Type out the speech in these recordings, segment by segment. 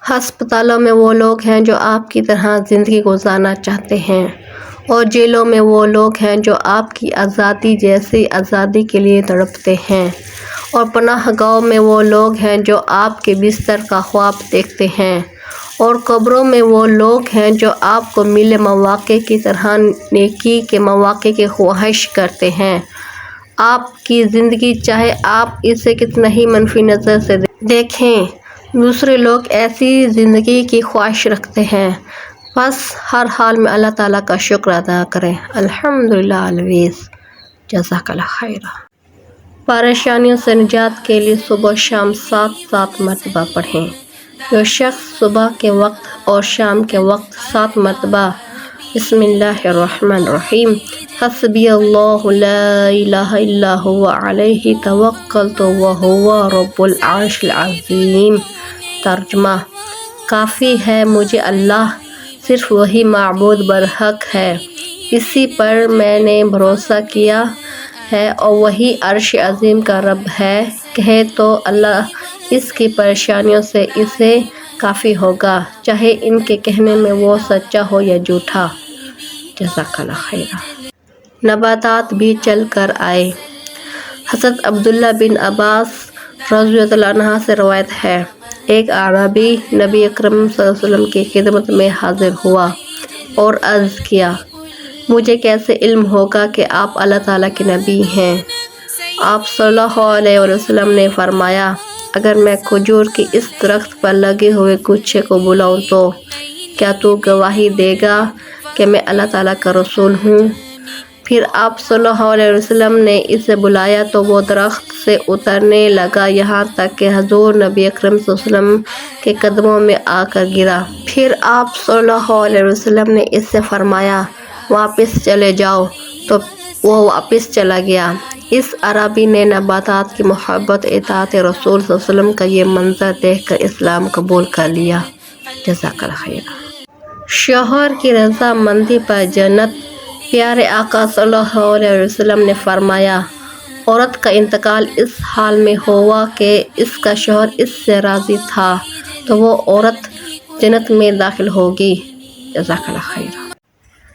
ہسپتالوں میں وہ لوگ ہیں جو آپ کی طرح زندگی گزارنا چاہتے ہیں، اور جیلوں میں وہ لوگ ہیں جو آپ کی آزادی جیسی آزادی کے لیے تڑپتے ہیں، اور پناہ گاہوں میں وہ لوگ ہیں جو آپ کے بستر کا خواب دیکھتے ہیں، اور قبروں میں وہ لوگ ہیں جو آپ کو ملے مواقع کی طرح نیکی کے مواقع کی خواہش کرتے ہیں۔ آپ کی زندگی چاہے آپ اسے کتنا ہی منفی نظر سے دیکھیں، دوسرے لوگ ایسی زندگی کی خواہش رکھتے ہیں۔ بس ہر حال میں اللہ تعالیٰ کا شکر ادا کریں۔ الحمدللہ الویز، جزاک اللہ خیر۔ پریشانیوں سے نجات کے لیے صبح و شام 7 مرتبہ پڑھیں۔ جو شخص صبح کے وقت اور شام کے وقت 7 مرتبہ بسم اللہ الرحمن الرحیم حسبی اللہ لا الہ الا هو علیہ توکلت وہو رب العرش العظیم، ترجمہ: کافی ہے مجھے اللہ، صرف وہی معبود برحق ہے، اسی پر میں نے بھروسہ کیا ہے اور وہی عرش عظیم کا رب ہے۔ کہے تو اللہ اس کی پریشانیوں سے اسے کافی ہوگا، چاہے ان کے کہنے میں وہ سچا ہو یا جھوٹا۔ جزاک اللہ خیر۔ نباتات بھی چل کر آئے۔ حضرت عبداللہ بن عباس رضی اللہ عنہ سے روایت ہے، ایک اعرابی نبی اکرم صلی اللہ علیہ وسلم کی خدمت میں حاضر ہوا اور عرض کیا، مجھے کیسے علم ہوگا کہ آپ اللہ تعالیٰ کے نبی ہیں؟ آپ صلی اللہ علیہ وسلم نے فرمایا، اگر میں کھجور کی اس درخت پر لگے ہوئے گچھے کو بلاؤں تو کیا تو گواہی دے گا کہ میں اللہ تعالیٰ کا رسول ہوں؟ پھر آپ صلی اللہ علیہ وسلم نے اسے بلایا تو وہ درخت سے اترنے لگا یہاں تک کہ حضور نبی اکرم صلی اللہ علیہ وسلم کے قدموں میں آ کر گرا۔ پھر آپ صلی اللہ علیہ وسلم نے اس سے فرمایا، واپس چلے جاؤ، تو وہ واپس چلا گیا۔ اس عربی نے نباتات کی محبت اطاعت رسول صلی اللہ علیہ وسلم کا یہ منظر دیکھ کر اسلام قبول کر لیا۔ جزاک اللہ خیر۔ شوہر کی رضا مندی پر جنت۔ پیارے آقا صلی اللہ علیہ وسلم نے فرمایا، عورت کا انتقال اس حال میں ہوا کہ اس کا شوہر اس سے راضی تھا تو وہ عورت جنت میں داخل ہوگی۔ جزاک اللہ خیر۔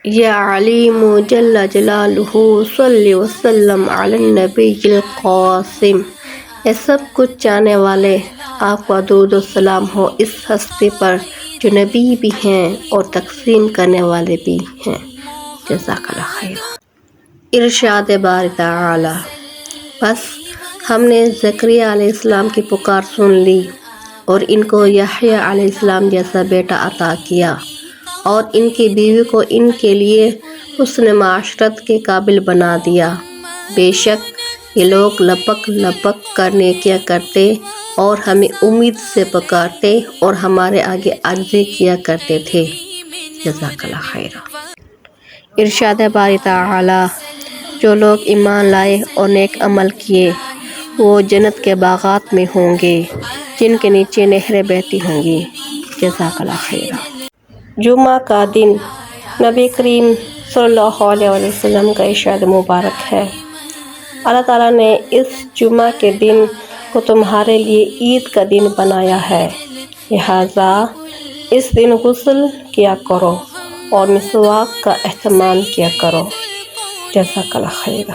یا علیم جل جلالہ صلی وسلم علی النبی القاسم۔ اے سب کچھ چاہنے والے، آپ کا درود و سلام ہو اس ہستی پر جو نبی بھی ہیں اور تقسیم کرنے والے بھی ہیں۔ جزاک اللہ خیر۔ ارشاد باری تعالی، بس ہم نے زکریا علیہ السلام کی پکار سن لی اور ان کو یحییٰ علیہ السلام جیسا بیٹا عطا کیا، اور ان کی بیوی کو ان کے لیے حسن معاشرت کے قابل بنا دیا۔ بے شک یہ لوگ لپک لپک کر نیکیاں کرتے اور ہمیں امید سے پکارتے اور ہمارے آگے عاجزی کیا کرتے تھے۔ جزاک اللہ خیر۔ ارشاد باری تعالی، جو لوگ ایمان لائے اور نیک عمل کیے وہ جنت کے باغات میں ہوں گے جن کے نیچے نہریں بہتی ہوں گی۔ جزاک اللہ خیر۔ جمعہ کا دن۔ نبی کریم صلی اللہ علیہ وسلم کا ارشاد مبارک ہے، اللہ تعالیٰ نے اس جمعہ کے دن کو تمہارے لیے عید کا دن بنایا ہے، لہٰذا اس دن غسل کیا کرو اور مسواک کا اہتمام کیا کرو۔ جزاک اللہ خیر۔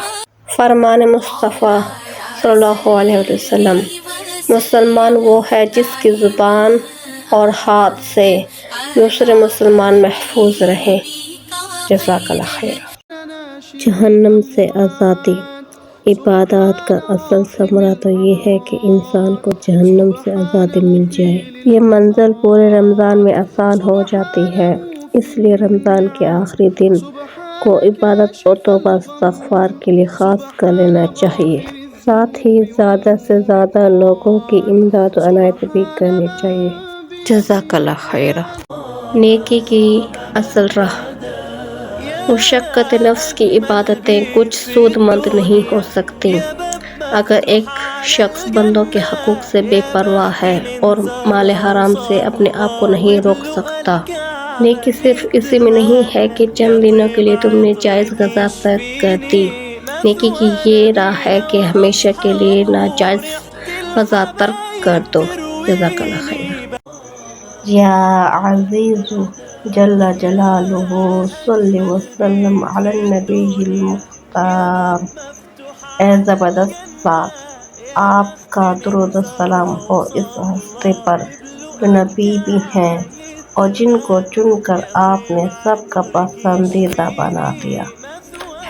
فرمان مصطفیٰ صلی اللہ علیہ وسلم، مسلمان وہ ہے جس کی زبان اور ہاتھ سے دوسرے مسلمان محفوظ رہیں۔ جزاک اللہ خیر۔ جہنم سے آزادی۔ عبادات کا اصل ثمرہ تو یہ ہے کہ انسان کو جہنم سے آزادی مل جائے۔ یہ منزل پورے رمضان میں آسان ہو جاتی ہے، اس لیے رمضان کے آخری دن کو عبادت اور توبہ استغفار کے لیے خاص کر لینا چاہیے، ساتھ ہی زیادہ سے زیادہ لوگوں کی امداد و عنایت بھی کرنی چاہیے۔ جزاک اللہ خیر۔ نیکی کی اصل راہ۔ مشقت نفس کی عبادتیں کچھ سود مند نہیں ہو سکتی اگر ایک شخص بندوں کے حقوق سے بے پرواہ ہے اور مال حرام سے اپنے آپ کو نہیں روک سکتا۔ نیکی صرف اسی میں نہیں ہے کہ چند دنوں کے لیے تم نے جائز غذا ترک کر دی، نیکی کی یہ راہ ہے کہ ہمیشہ کے لیے ناجائز غذا ترک کر دو۔ جزاک اللہ خیر۔ یا عزیز جل جلالہ صلی وسلم علی النبی المختار۔ اے زبردست ذات، آپ کا درود السلام ہو اس ہستی پر جو نبی بھی ہیں اور جن کو چن کر آپ نے سب کا پسندیدہ بنا دیا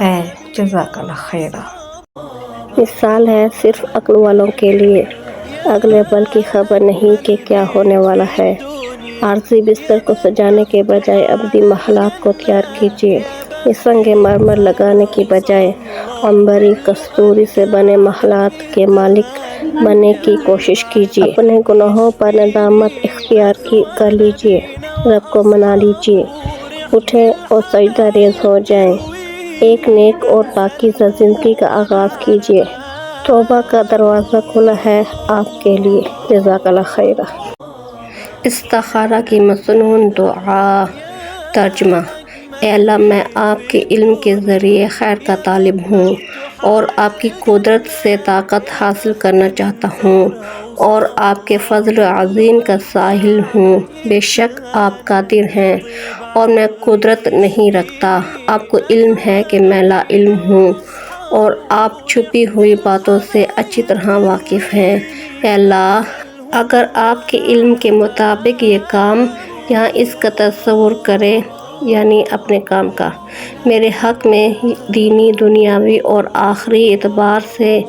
ہے۔ جزاک اللہ خیر۔ مثال ہے صرف عقل والوں کے لیے، اگلے پل کی خبر نہیں کہ کیا ہونے والا ہے۔ عارضی بستر کو سجانے کے بجائے ابدی محلات کو تیار کیجیے۔ یہ سنگ مرمر لگانے کی بجائے عنبری کستوری سے بنے محلات کے مالک بننے کی کوشش کیجیے۔ اپنے گناہوں پر ندامت اختیار کر لیجیے، رب کو منا لیجیے، اٹھیں اور سجدہ ریز ہو جائیں، ایک نیک اور پاکیزہ زندگی کا آغاز کیجیے۔ توبہ کا دروازہ کھلا ہے آپ کے لیے۔ جزاک اللہ خیر۔ استخارہ کی مصنون دعا۔ ترجمہ: اے اللہ، میں آپ کے علم کے ذریعے خیر کا طالب ہوں اور آپ کی قدرت سے طاقت حاصل کرنا چاہتا ہوں اور آپ کے فضل عظیم کا سائل ہوں۔ بے شک آپ قادر ہیں اور میں قدرت نہیں رکھتا۔ آپ کو علم ہے کہ میں لا علم ہوں اور آپ چھپی ہوئی باتوں سے اچھی طرح واقف ہیں۔ اے اللہ، اگر آپ کے علم کے مطابق یہ کام یا اس کا تصور کریں، یعنی اپنے کام کا میرے حق میں دینی، دنیاوی اور آخری اعتبار سے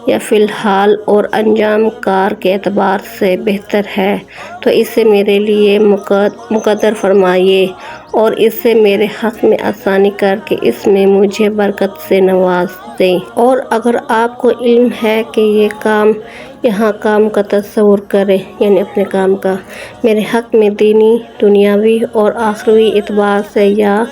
یا فی الحال اور انجام کار کے اعتبار سے بہتر ہے تو اسے میرے لیے مقدر فرمائیے اور اس سے میرے حق میں آسانی کر کے اس میں مجھے برکت سے نواز دیں۔ اور اگر آپ کو علم ہے کہ یہ کام یہاں کام کا تصور کریں، یعنی اپنے کام کا میرے حق میں دینی، دنیاوی اور آخری اعتبار سے یا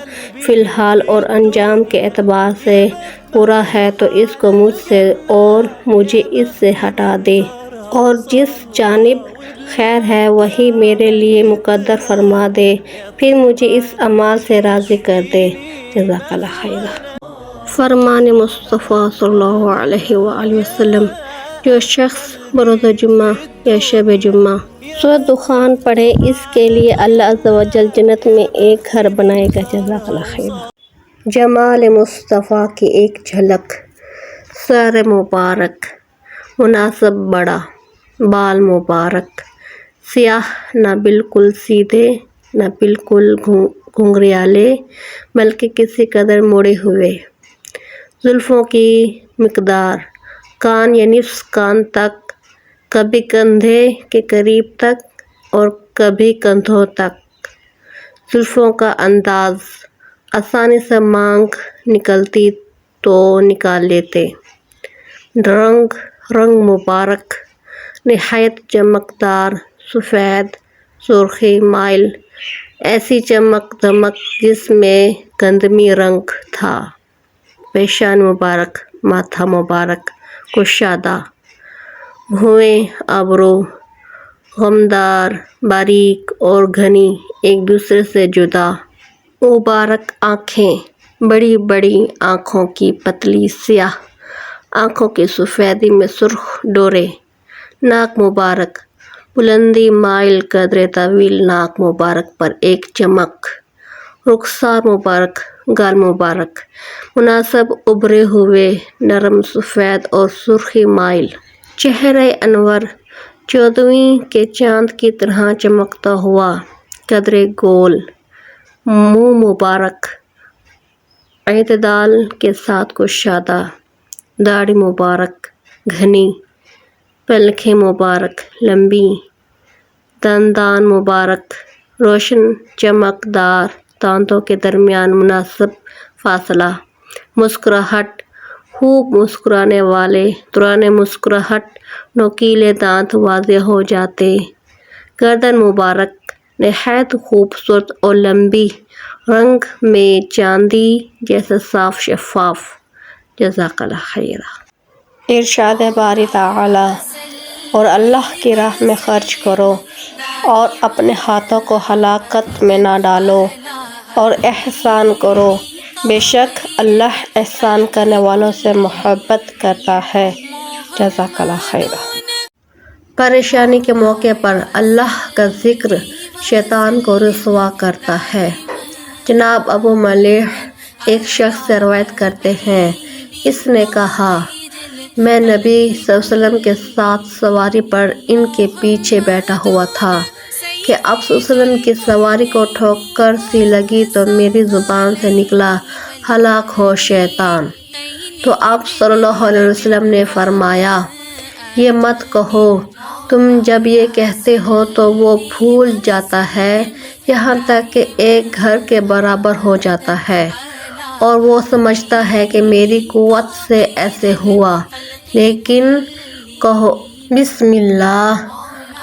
فی الحال اور انجام کے اعتبار سے برا ہے تو اس کو مجھ سے اور مجھے اس سے ہٹا دے اور جس جانب خیر ہے وہی میرے لیے مقدر فرما دے، پھر مجھے اس اعمال سے راضی کر دے۔ جزاک اللہ خیر۔ فرمان مصطفیٰ صلی اللہ علیہ وآلہ وسلم: جو شخص بروز جمعہ یا شب جمعہ سورۃ دخان پڑھے، اس کے لیے اللہ عز و جل جنت میں ایک گھر بنائے گا۔ جزاک اللہ خیر۔ جمال مصطفیٰ کی ایک جھلک: سر مبارک مناسب بڑا، بال مبارک سیاہ، نہ بالکل سیدھے نہ بالکل گھنگریالے بلکہ کسی قدر مڑے ہوئے، زلفوں کی مقدار کان یا نصف کان تک، کبھی کندھے کے قریب تک اور کبھی کندھوں تک، زلفوں کا انداز آسانی سے مانگ نکلتی تو نکال لیتے، رنگ مبارک نہایت چمکدار، سفید سرخی مائل، ایسی چمک دمک جس میں گندمی رنگ تھا، پیشان مبارک، ماتھا مبارک کشادہ، بھویں ابرو غمدار، باریک اور گھنی، ایک دوسرے سے جدا، مبارک آنکھیں، بڑی بڑی آنکھوں کی پتلی سیاہ آنکھوں کی سفیدی میں سرخ ڈورے، ناک مبارک، بلندی مائل قدرے طویل ناک مبارک پر ایک چمک، رخسار مبارک، گال مبارک مناسب ابھرے ہوئے، نرم سفید اور سرخی مائل، چہرہ انور 14ویں کے چاند کی طرح چمکتا ہوا، قدرے گول، منہ مبارک اعتدال کے ساتھ کشادہ، داڑھی مبارک گھنی، پلکیں مبارک لمبی، دندان مبارک روشن چمکدار، دانتوں کے درمیان مناسب فاصلہ، مسکراہٹ خوب مسکرانے والے، دوران مسکراہٹ نوکیلے دانت واضح ہو جاتے، گردن مبارک نہایت خوبصورت اور لمبی، رنگ میں چاندی جیسا صاف شفاف۔ جزاک اللہ خیر۔ ارشاد باری تعالی: اور اللہ کی راہ میں خرچ کرو اور اپنے ہاتھوں کو ہلاکت میں نہ ڈالو اور احسان کرو، بے شک اللہ احسان کرنے والوں سے محبت کرتا ہے۔ جزاک اللہ خیر۔ پریشانی کے موقع پر اللہ کا ذکر شیطان کو رسوا کرتا ہے۔ جناب ابو ملیح ایک شخص سے روایت کرتے ہیں، اس نے کہا، میں نبی صلی اللہ علیہ وسلم کے ساتھ سواری پر ان کے پیچھے بیٹھا ہوا تھا کہ آپ صلی اللہ علیہ وسلم کی سواری کو ٹھوکر سی لگی تو میری زبان سے نکلا، ہلاک ہو شیطان۔ تو آپ صلی اللہ علیہ وسلم نے فرمایا، یہ مت کہو، تم جب یہ کہتے ہو تو وہ پھول جاتا ہے یہاں تک کہ ایک گھر کے برابر ہو جاتا ہے، اور وہ سمجھتا ہے کہ میری قوت سے ایسے ہوا، لیکن کہو بسم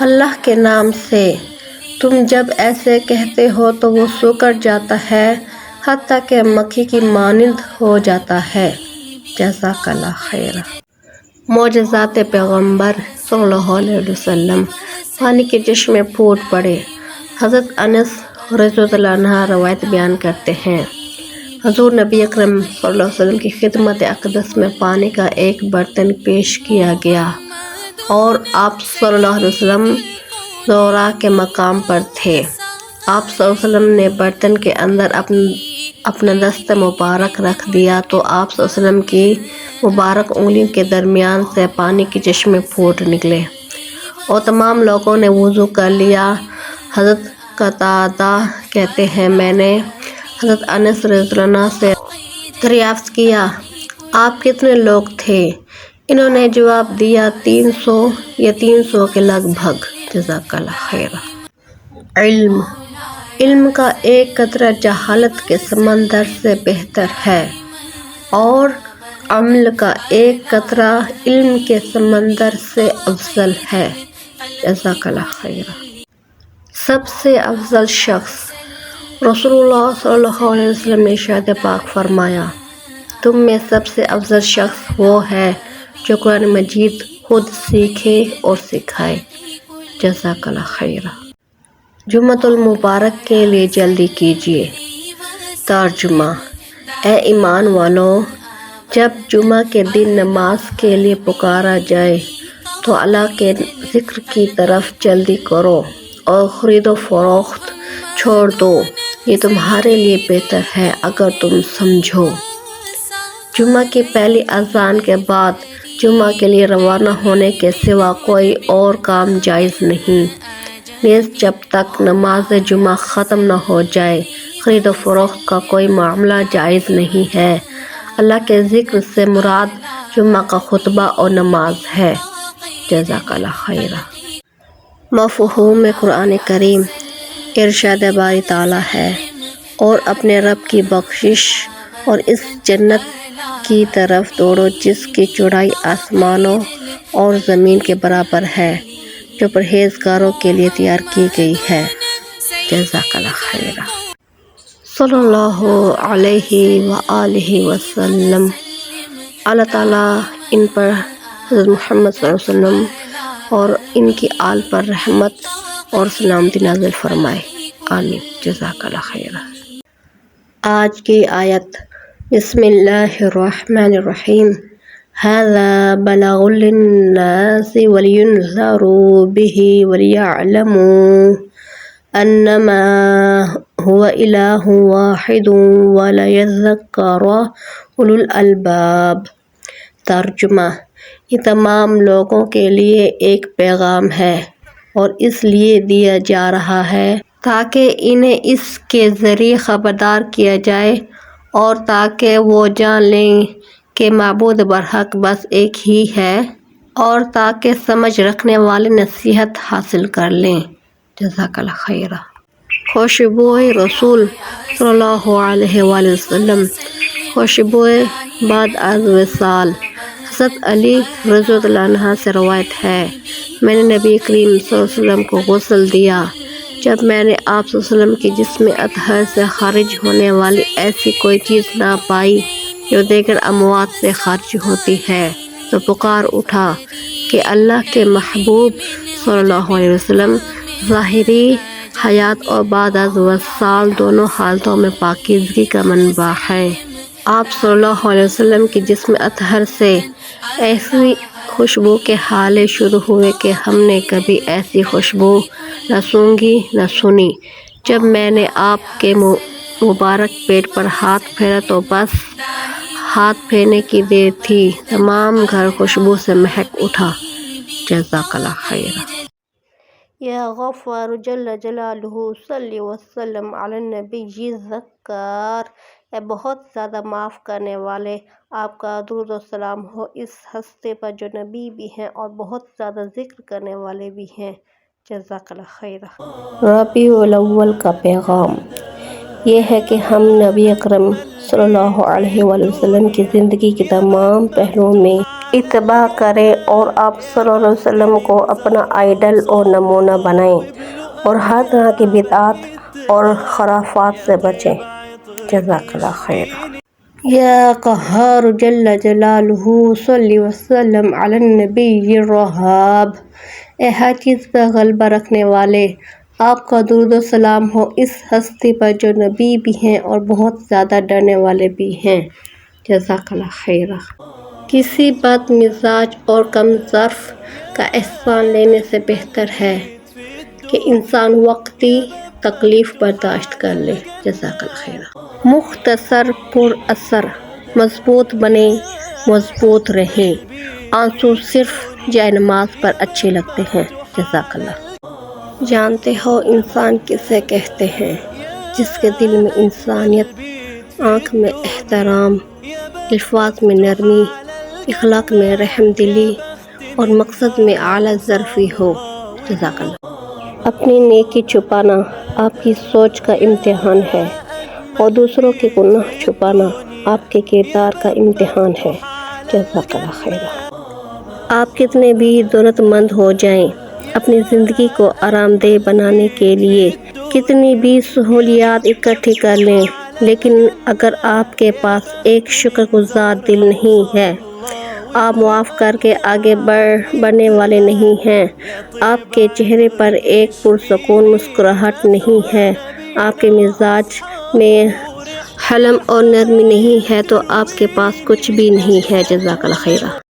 اللہ کے نام سے۔ تم جب ایسے کہتے ہو تو وہ سکڑ جاتا ہے حتیٰ کہ مکھی کی مانند ہو جاتا ہے۔ جزاک اللہ خیر۔ معجزات پیغمبر صلی اللہ علیہ وسلم۔ پانی کے چشمے پھوٹ پڑے۔ حضرت انس رضی اللہ عنہ روایت بیان کرتے ہیں، حضور نبی اکرم صلی اللہ علیہ وسلم کی خدمت اقدس میں پانی کا ایک برتن پیش کیا گیا اور آپ صلی اللہ علیہ وسلم زورا کے مقام پر تھے۔ آپ صلی اللہ علیہ وسلم نے برتن کے اندر اپنا دست مبارک رکھ دیا تو آپ صلی اللہ علیہ وسلم کی مبارک انگلیوں کے درمیان سے پانی کے چشمے پھوٹ نکلے اور تمام لوگوں نے وضو کر لیا۔ حضرت قتادہ کہتے ہیں، میں نے حضرت انس رضی اللہ عنہ سے دریافت کیا، آپ کتنے لوگ تھے؟ انہوں نے جواب دیا، 300 یا 300 کے لگ بھگ۔ جزاک اللہ خیر۔ علم کا ایک قطرہ جہالت کے سمندر سے بہتر ہے اور عمل کا ایک قطرہ علم کے سمندر سے افضل ہے۔ جزاک اللہ خیر۔ سب سے افضل شخص رسول اللہ صلی اللہ علیہ وسلم نے ارشاد پاک فرمایا، تم میں سب سے افضل شخص وہ ہے جو قرآن مجید خود سیکھے اور سکھائے۔ جزاک اللہ خیر۔ جمعۃ المبارک کے لیے جلدی کیجیے۔ ترجمہ: اے ایمان والو، جب جمعہ کے دن نماز کے لیے پکارا جائے تو اللہ کے ذکر کی طرف جلدی کرو اور خرید و فروخت چھوڑ دو، یہ تمہارے لیے بہتر ہے اگر تم سمجھو۔ جمعہ کی پہلی اذان کے بعد جمعہ کے لیے روانہ ہونے کے سوا کوئی اور کام جائز نہیں، نیز جب تک نماز جمعہ ختم نہ ہو جائے خرید و فروخت کا کوئی معاملہ جائز نہیں ہے۔ اللہ کے ذکر سے مراد جمعہ کا خطبہ اور نماز ہے۔ جزاک اللہ خیر۔ مفہوم قرآن کریم۔ ارشاد باری تعالیٰ ہے، اور اپنے رب کی بخشش اور اس جنت کی طرف دوڑو جس کی چوڑائی آسمانوں اور زمین کے برابر ہے، جو پرہیزگاروں کے لیے تیار کی گئی ہے۔ جزاک اللہ خیر۔ صلی اللہ علیہ وآلہ وسلم۔ اللہ تعالیٰ ان پر حضرت محمد صلی اللہ علیہ وسلم اور ان کی آل پر رحمت اور سلامتی نازل فرمائے، آمین۔ جزاک اللہ خیر۔ آج کی آیت، بسم اللہ الرحمن الرحیم۔ ھذا بلاغ للناس ولینذروا به وليعلموا انما هو الہ واحد وليذکر اولو الالباب۔ ترجمہ: یہ تمام لوگوں کے لیے ایک پیغام ہے اور اس لیے دیا جا رہا ہے تاکہ انہیں اس کے ذریعے خبردار کیا جائے اور تاکہ وہ جان لیں کہ معبود برحق بس ایک ہی ہے، اور تاکہ سمجھ رکھنے والے نصیحت حاصل کر لیں۔ جزاک اللہ خیر۔ خوشبوئے رسول صلی اللہ علیہ وآلہ وسلم۔ خوشبوئے بعد از وصال۔ حضرت علی رضی اللہ عنہ سے روایت ہے، میں نے نبی کریم صلی اللہ علیہ وسلم کو غسل دیا جب میں نے آپ صلی اللہ علیہ وسلم کی جسم اطہر سے خارج ہونے والی ایسی کوئی چیز نہ پائی جو دیگر اموات سے خارج ہوتی ہے، تو پکار اٹھا کہ اللہ کے محبوب صلی اللہ علیہ وسلم ظاہری حیات اور بعد از وصال دونوں حالتوں میں پاکیزگی کا منبع ہے۔ آپ صلی اللہ علیہ وسلم کی جسم اطہر سے ایسی خوشبو کے حالے شروع ہوئے کہ ہم نے کبھی ایسی خوشبو نہ سونگھی نہ سنی۔ جب میں نے آپ کے مبارک پیٹ پر ہاتھ پھیرا تو بس ہاتھ پھیرنے کی دیر تھی، تمام گھر خوشبو سے مہک اٹھا۔ جزاک اللہ خیر۔ یا غفار جل جلالہ صلی وسلم علی النبی ذکار، اے بہت زیادہ معاف کرنے والے، آپ کا درود و سلام ہو اس ہستی پر جو نبی بھی ہیں اور بہت زیادہ ذکر کرنے والے بھی ہیں۔ جزاک اللہ خیر۔ ربیع الاول کا پیغام یہ ہے کہ ہم نبی اکرم صلی اللہ علیہ وآلہ وسلم کی زندگی کے تمام پہلوؤں میں اتباع کریں اور آپ صلی اللہ علیہ وسلم کو اپنا آئیڈل اور نمونہ بنائیں اور ہر طرح کی بدعات اور خرافات سے بچیں۔ جزاک اللہ خیر۔ یا قہار جل جلالہ صلی وسلم علی النبی الرہاب، اے ہر چیز پر غلبہ رکھنے والے، آپ کا درود و سلام ہو اس ہستی پر جو نبی بھی ہیں اور بہت زیادہ ڈرنے والے بھی ہیں۔ جزاک اللہ خیر۔ کسی بد مزاج اور کم ظرف کا احسان لینے سے بہتر ہے کہ انسان وقتی تکلیف برداشت کر لے۔ جزاک اللہ خیر۔ مختصر پر اثر، مضبوط بنے مضبوط رہیں، آنسو صرف جائے نماز پر اچھے لگتے ہیں۔ جزاک اللہ۔ جانتے ہو انسان کسے کہتے ہیں؟ جس کے دل میں انسانیت، آنکھ میں احترام، الفاظ میں نرمی، اخلاق میں رحم دلی اور مقصد میں اعلیٰ ظرفی ہو۔ جزاک اللہ۔ اپنی نیکی چھپانا آپ کی سوچ کا امتحان ہے اور دوسروں کے گناہ چھپانا آپ کے کردار کا امتحان ہے۔ جزاک اللہ خیر۔ آپ کتنے بھی دولت مند ہو جائیں، اپنی زندگی کو آرام دہ بنانے کے لیے کتنی بھی سہولیات اکٹھی کر لیں، لیکن اگر آپ کے پاس ایک شکر گزار دل نہیں ہے، آپ معاف کر کے آگے بڑھنے والے نہیں ہیں، آپ کے چہرے پر ایک پرسکون مسکراہٹ نہیں ہے، آپ کے مزاج میں حلم اور نرمی نہیں ہے تو آپ کے پاس کچھ بھی نہیں ہے۔ جزاک اللہ خیر۔